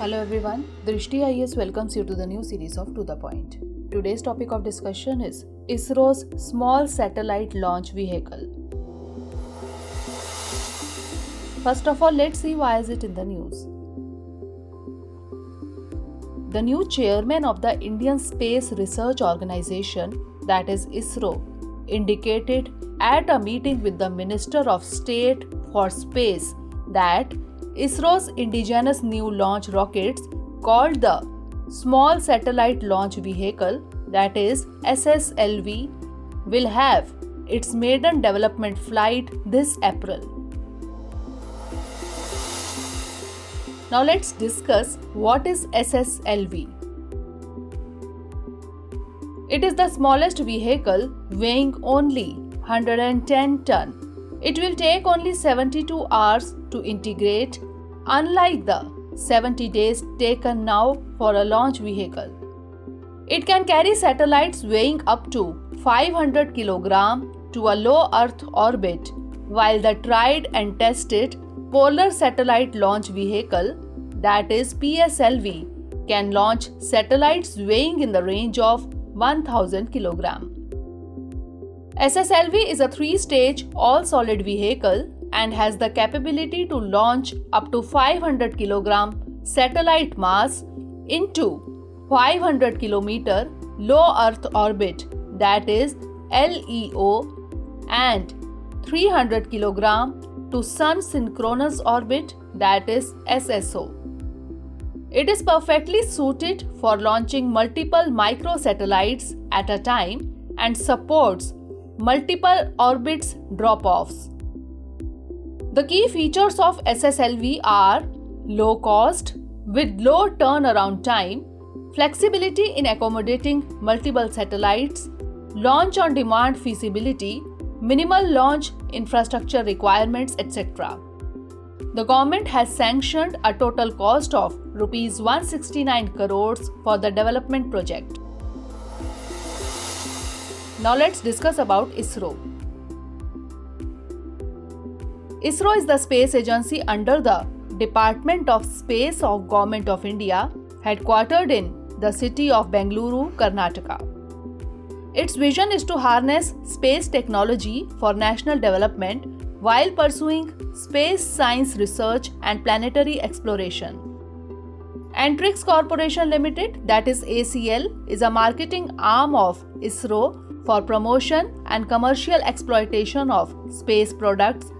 Hello everyone, Drishti IAS welcomes you to the new series of To The Point. Today's topic of discussion is ISRO's Small Satellite Launch Vehicle. First of all, let's see why is it in the news. The new chairman of the Indian Space Research Organization, that is ISRO, indicated at a meeting with the Minister of State for Space that ISRO's indigenous new launch rockets called the Small Satellite Launch Vehicle, that is SSLV, will have its maiden development flight this April. Now let's discuss what is SSLV. It is the smallest vehicle weighing only 110 tons. It will take only 72 hours to integrate, unlike the 70 days taken now for a launch vehicle. It can carry satellites weighing up to 500 kg to a low Earth orbit, while the tried and tested Polar Satellite Launch Vehicle, that is PSLV, can launch satellites weighing in the range of 1000 kg. SSLV is a three-stage all-solid vehicle and has the capability to launch up to 500 kg satellite mass into 500 km low Earth orbit, that is LEO, and 300 kg to Sun synchronous orbit, that is SSO. It is perfectly suited for launching multiple microsatellites at a time and supports multiple orbits drop-offs. The key features of SSLV are low cost with low turnaround time, flexibility in accommodating multiple satellites, launch on demand feasibility, minimal launch infrastructure requirements, etc. The government has sanctioned a total cost of Rs 169 crores for the development project. Now let's discuss about ISRO. ISRO is the space agency under the Department of Space of Government of India, headquartered in the city of Bengaluru, Karnataka. Its vision is to harness space technology for national development while pursuing space science research and planetary exploration. Antrix Corporation Limited, that is ACL, is a marketing arm of ISRO for promotion and commercial exploitation of space products,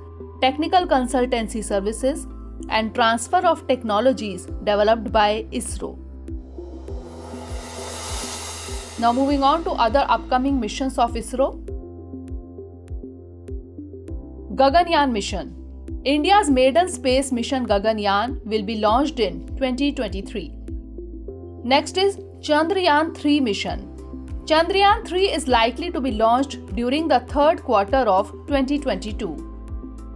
technical consultancy services, and transfer of technologies developed by ISRO. Now moving on to other upcoming missions of ISRO. Gaganyaan mission. India's maiden space mission Gaganyaan will be launched in 2023. Next is Chandrayaan-3 mission. Chandrayaan-3 is likely to be launched during the third quarter of 2022.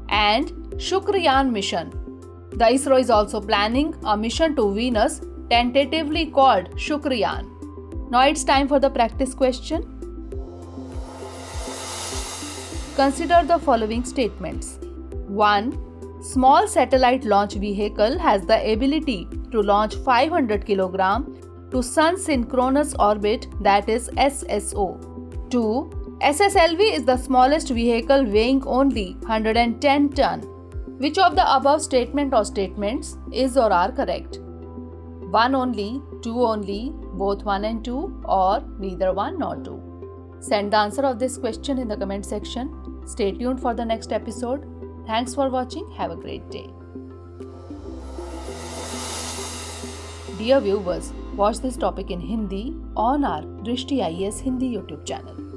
And Shukrayaan mission. The ISRO is also planning a mission to Venus, tentatively called Shukrayaan. Now it's time for the practice question. Consider the following statements. 1. Small satellite launch vehicle has the ability to launch 500 kg to Sun synchronous orbit, that is SSO. 2. SSLV is the smallest vehicle weighing only 110 tons. Which of the above statement or statements is or are correct? 1 only, 2 only, both 1 and 2, or neither 1 nor 2? Send the answer of this question in the comment section. Stay tuned for the next episode. Thanks for watching. Have a great day. Dear viewers, watch this topic in Hindi on our Drishti IAS Hindi YouTube channel.